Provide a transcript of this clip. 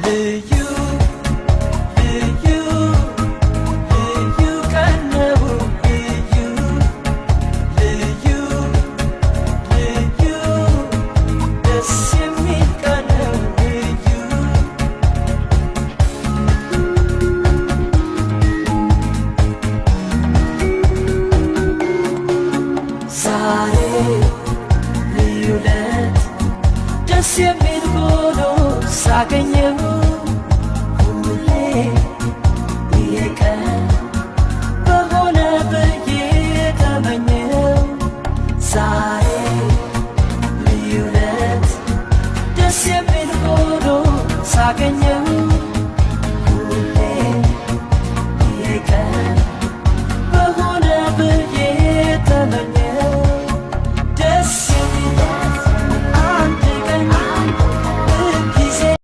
ልዩ ልዩ ልዩ ቀን ነው ልዩ ልዩ ልዩ ደስ የሚል ቀን ነው ልዩ ዛሬ ልዩ ለት ደስ የሚል ሆኖ ሳገኘው ሁሌ ይሄ ቀን በሆነ ብዬ ተመኘው ዛሬ ልዩ ለት ደስ የሚል ሆኖ ሳገኘው